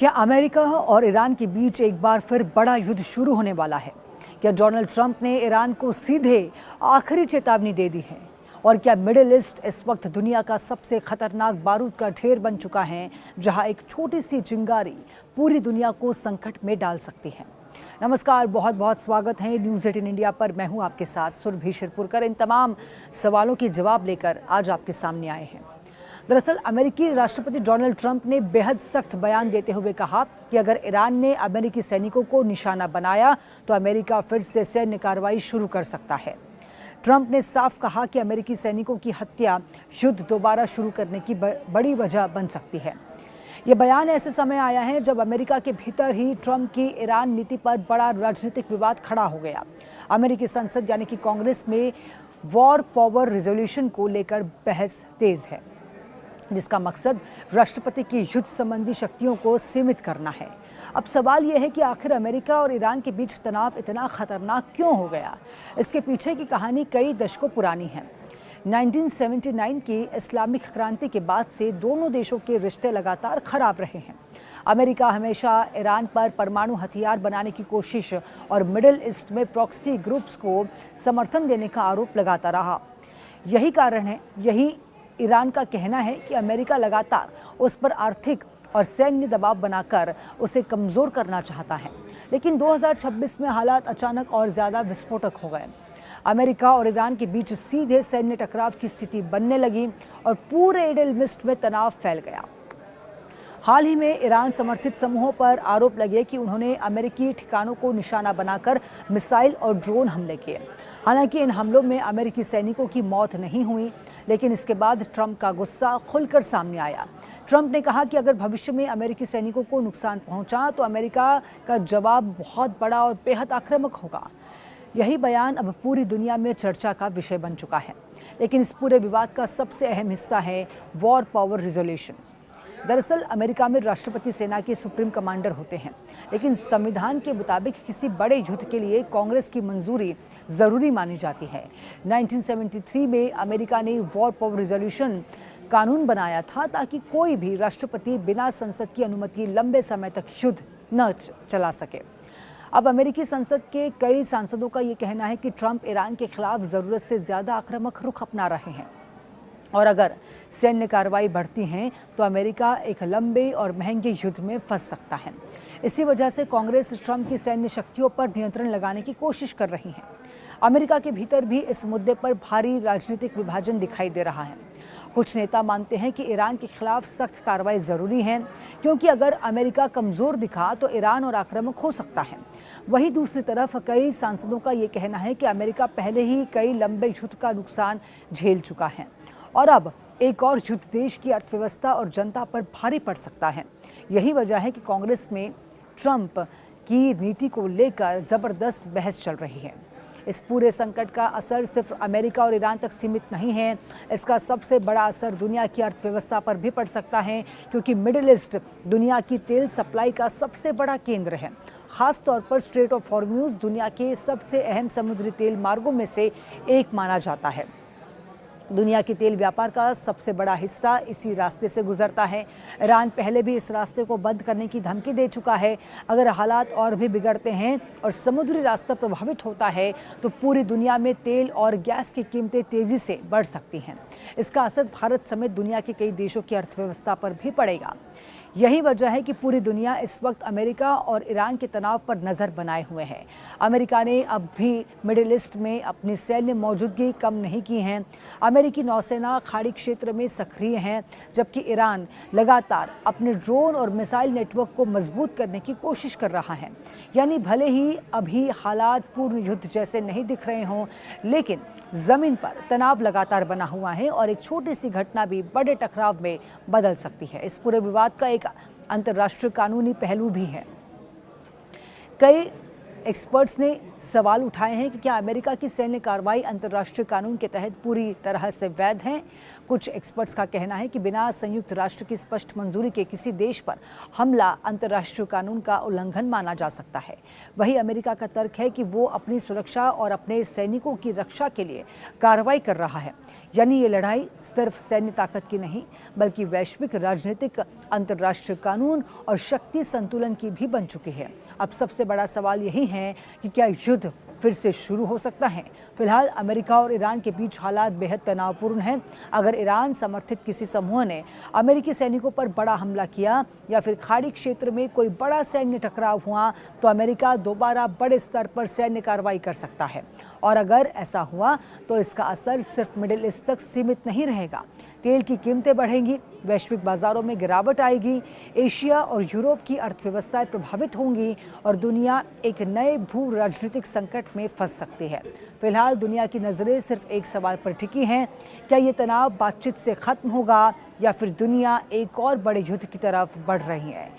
क्या अमेरिका और ईरान के बीच एक बार फिर बड़ा युद्ध शुरू होने वाला है? क्या डोनाल्ड ट्रंप ने ईरान को सीधे आखिरी चेतावनी दे दी है? और क्या मिडिल ईस्ट इस वक्त दुनिया का सबसे खतरनाक बारूद का ढेर बन चुका है, जहां एक छोटी सी चिंगारी पूरी दुनिया को संकट में डाल सकती है? नमस्कार, बहुत बहुत स्वागत है न्यूज़ 18 इंडिया पर। मैं हूं आपके साथ सुरभि शिरपुरकर। इन तमाम सवालों के जवाब लेकर आज आपके सामने आए हैं। दरअसल अमेरिकी राष्ट्रपति डोनाल्ड ट्रंप ने बेहद सख्त बयान देते हुए कहा कि अगर ईरान ने अमेरिकी सैनिकों को निशाना बनाया तो अमेरिका फिर से सैन्य कार्रवाई शुरू कर सकता है। ट्रंप ने साफ कहा कि अमेरिकी सैनिकों की हत्या युद्ध दोबारा शुरू करने की बड़ी वजह बन सकती है। यह बयान ऐसे समय आया है जब अमेरिका के भीतर ही ट्रंप की ईरान नीति पर बड़ा राजनीतिक विवाद खड़ा हो गया। अमेरिकी संसद यानी कि कांग्रेस में वॉर पावर रिजोल्यूशन को लेकर बहस तेज है, जिसका मकसद राष्ट्रपति की युद्ध संबंधी शक्तियों को सीमित करना है। अब सवाल यह है कि आखिर अमेरिका और ईरान के बीच तनाव इतना खतरनाक क्यों हो गया? इसके पीछे की कहानी कई दशकों पुरानी है। 1979 की इस्लामिक क्रांति के बाद से दोनों देशों के रिश्ते लगातार खराब रहे हैं। अमेरिका हमेशा ईरान पर परमाणु हथियार बनाने की कोशिश और मिडिल ईस्ट में प्रॉक्सी ग्रुप्स को समर्थन देने का आरोप लगाता रहा। यही कारण है, यही ईरान का कहना है कि अमेरिका लगातार उस पर आर्थिक और सैन्य दबाव बनाकर उसे कमज़ोर करना चाहता है। लेकिन 2026 में हालात अचानक और ज़्यादा विस्फोटक हो गए। अमेरिका और ईरान के बीच सीधे सैन्य टकराव की स्थिति बनने लगी और पूरे मिडिल ईस्ट में तनाव फैल गया। हाल ही में ईरान समर्थित समूहों पर आरोप लगे कि उन्होंने अमेरिकी ठिकानों को निशाना बनाकर मिसाइल और ड्रोन हमले किए। हालांकि इन हमलों में अमेरिकी सैनिकों की मौत नहीं हुई, लेकिन इसके बाद ट्रंप का गुस्सा खुलकर सामने आया। ट्रंप ने कहा कि अगर भविष्य में अमेरिकी सैनिकों को नुकसान पहुंचा तो अमेरिका का जवाब बहुत बड़ा और बेहद आक्रामक होगा। यही बयान अब पूरी दुनिया में चर्चा का विषय बन चुका है। लेकिन इस पूरे विवाद का सबसे अहम हिस्सा है वॉर पावर रिजोल्यूशंस। दरअसल अमेरिका में राष्ट्रपति सेना के सुप्रीम कमांडर होते हैं, लेकिन संविधान के मुताबिक किसी बड़े युद्ध के लिए कांग्रेस की मंजूरी ज़रूरी मानी जाती है। 1973 में अमेरिका ने वॉर पावर रिजोल्यूशन कानून बनाया था ताकि कोई भी राष्ट्रपति बिना संसद की अनुमति लंबे समय तक युद्ध न चला सके। अब अमेरिकी संसद के कई सांसदों का ये कहना है कि ट्रंप ईरान के खिलाफ ज़रूरत से ज़्यादा आक्रामक रुख अपना रहे हैं और अगर सैन्य कार्रवाई बढ़ती हैं तो अमेरिका एक लंबे और महंगे युद्ध में फंस सकता है। इसी वजह से कांग्रेस ट्रंप की सैन्य शक्तियों पर नियंत्रण लगाने की कोशिश कर रही है। अमेरिका के भीतर भी इस मुद्दे पर भारी राजनीतिक विभाजन दिखाई दे रहा है। कुछ नेता मानते हैं कि ईरान के खिलाफ सख्त कार्रवाई ज़रूरी है, क्योंकि अगर अमेरिका कमज़ोर दिखा तो ईरान और आक्रामक हो सकता है। वहीं दूसरी तरफ कई सांसदों का ये कहना है कि अमेरिका पहले ही कई लंबे युद्ध का नुकसान झेल चुका है और अब एक और युद्ध देश की अर्थव्यवस्था और जनता पर भारी पड़ सकता है। यही वजह है कि कांग्रेस में ट्रंप की नीति को लेकर ज़बरदस्त बहस चल रही है। इस पूरे संकट का असर सिर्फ अमेरिका और ईरान तक सीमित नहीं है। इसका सबसे बड़ा असर दुनिया की अर्थव्यवस्था पर भी पड़ सकता है, क्योंकि मिडिल ईस्ट दुनिया की तेल सप्लाई का सबसे बड़ा केंद्र है। खास तौर पर स्ट्रेट ऑफ हॉर्मज़ दुनिया के सबसे अहम समुद्री तेल मार्गों में से एक माना जाता है। दुनिया के तेल व्यापार का सबसे बड़ा हिस्सा इसी रास्ते से गुजरता है। ईरान पहले भी इस रास्ते को बंद करने की धमकी दे चुका है। अगर हालात और भी बिगड़ते हैं और समुद्री रास्ता प्रभावित होता है तो पूरी दुनिया में तेल और गैस की कीमतें तेज़ी से बढ़ सकती हैं। इसका असर भारत समेत दुनिया के कई देशों की अर्थव्यवस्था पर भी पड़ेगा। यही वजह है कि पूरी दुनिया इस वक्त अमेरिका और ईरान के तनाव पर नज़र बनाए हुए है। अमेरिका ने अब भी मिडिल ईस्ट में अपनी सैन्य मौजूदगी कम नहीं की है। अमेरिकी नौसेना खाड़ी क्षेत्र में सक्रिय है, जबकि ईरान लगातार अपने ड्रोन और मिसाइल नेटवर्क को मजबूत करने की कोशिश कर रहा है। यानी भले ही अभी हालात पूर्ण युद्ध जैसे नहीं दिख रहे हों, लेकिन ज़मीन पर तनाव लगातार बना हुआ है और एक छोटी सी घटना भी बड़े टकराव में बदल सकती है। इस पूरे विवाद का एक अंतर्राष्ट्रीय कानूनी पहलू भी है। कई एक्सपर्ट्स ने सवाल उठाए हैं कि क्या अमेरिका की सैन्य कार्रवाई अंतर्राष्ट्रीय कानून के तहत पूरी तरह से वैध है। कुछ एक्सपर्ट्स का कहना है कि बिना संयुक्त राष्ट्र की स्पष्ट मंजूरी के किसी देश पर हमला अंतर्राष्ट्रीय कानून का उल्लंघन माना जा सकता है। वहीं अमेरिका का तर्क है कि वो अपनी सुरक्षा और अपने सैनिकों की रक्षा के लिए कार्रवाई कर रहा है, यानी ये लड़ाई सिर्फ सैन्य ताकत की नहीं बल्कि वैश्विक राजनीतिक, अंतर्राष्ट्रीय कानून और शक्ति संतुलन की भी बन चुकी है। अब सबसे बड़ा सवाल यही है कि क्या युद्ध फिर से शुरू हो सकता है। फिलहाल अमेरिका और ईरान के बीच हालात बेहद तनावपूर्ण हैं। अगर ईरान समर्थित किसी समूह ने अमेरिकी सैनिकों पर बड़ा हमला किया या फिर खाड़ी क्षेत्र में कोई बड़ा सैन्य टकराव हुआ तो अमेरिका दोबारा बड़े स्तर पर सैन्य कार्रवाई कर सकता है। और अगर ऐसा हुआ तो इसका असर सिर्फ मिडिल ईस्ट तक सीमित नहीं रहेगा। तेल की कीमतें बढ़ेंगी, वैश्विक बाजारों में गिरावट आएगी, एशिया और यूरोप की अर्थव्यवस्थाएं प्रभावित होंगी और दुनिया एक नए भू राजनीतिक संकट में फंस सकती है। फिलहाल दुनिया की नज़रें सिर्फ एक सवाल पर टिकी हैं, क्या ये तनाव बातचीत से खत्म होगा या फिर दुनिया एक और बड़े युद्ध की तरफ बढ़ रही है।